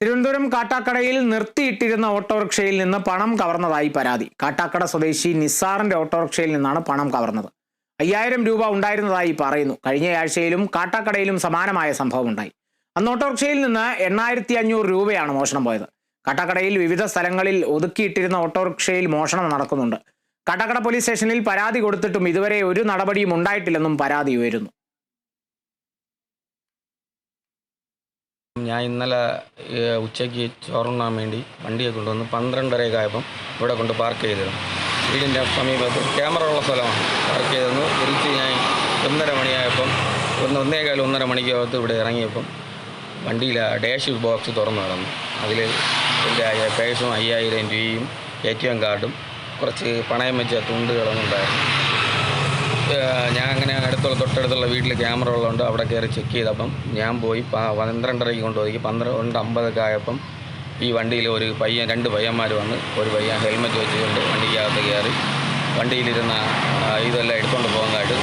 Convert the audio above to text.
തിരുവനന്തപുരം കാട്ടാക്കടയിൽ നിർത്തിയിട്ടിരുന്ന ഓട്ടോറിക്ഷയിൽ നിന്ന് പണം കവർന്നതായി പരാതി. കാട്ടാക്കട സ്വദേശി നിസാറിന്റെ ഓട്ടോറിക്ഷയിൽ നിന്നാണ് പണം കവർന്നത്. 5000 രൂപ ഉണ്ടായിരുന്നതായി പറയുന്നു. കഴിഞ്ഞ ആഴ്ചയിലും കാട്ടാക്കടയിലും സമാനമായ സംഭവം ഉണ്ടായി. അന്ന് ഓട്ടോറിക്ഷയിൽ നിന്ന് 8500 രൂപയാണ് മോഷണം പോയത്. കാട്ടാക്കടയിൽ വിവിധ സ്ഥലങ്ങളിൽ ഒതുക്കിയിട്ടിരുന്ന ഓട്ടോറിക്ഷയിൽ മോഷണം നടക്കുന്നുണ്ട്. കാട്ടാക്കട പോലീസ് സ്റ്റേഷനിൽ പരാതി കൊടുത്തിട്ടും ഇതുവരെ ഒരു നടപടിയും ഉണ്ടായിട്ടില്ലെന്നും പരാതി ഉയരുന്നു. ഞാൻ ഇന്നലെ ഉച്ചയ്ക്ക് ചോറുണ്ണാൻ വേണ്ടി വണ്ടിയെ കൊണ്ടുവന്ന് 12:30 ആയപ്പം ഇവിടെ കൊണ്ട് പാർക്ക് ചെയ്തിരുന്നു. വീടിൻ്റെ സമീപത്ത് ക്യാമറ ഉള്ള സ്ഥലമാണ്. പാർക്ക് ചെയ്തിരുന്നു. തിരിച്ച് ഞാൻ 1:30 മണിയായപ്പം 1:15 മണിക്കകത്ത് ഇവിടെ ഇറങ്ങിയപ്പം വണ്ടിയിലെ ഡാഷ് ബോക്സ് തുറന്നു കിടന്നു. അതിൽ എൻ്റെ പേഴ്സും 5000 രൂപയും ATM കാർഡും കുറച്ച് പണയം വെച്ച തുണ്ടുകളും ഉണ്ടായിരുന്നു. ഞാൻ അങ്ങനെ തൊട്ടടുത്തുള്ള വീട്ടിൽ ക്യാമറ ഉള്ളതുകൊണ്ട് അവിടെ കയറി ചെക്ക് ചെയ്തപ്പം ഞാൻ പോയി 12:30 കൊണ്ടുപോയി 12:50 ആയപ്പം ഈ വണ്ടിയിൽ രണ്ട് പയ്യന്മാർ വന്ന്, ഒരു പയ്യൻ ഹെൽമെറ്റ് വെച്ചുകൊണ്ട് വണ്ടിക്കകത്ത് കയറി വണ്ടിയിലിരുന്ന ഇതെല്ലാം എടുത്തുകൊണ്ട് പോകുന്നതായിട്ട്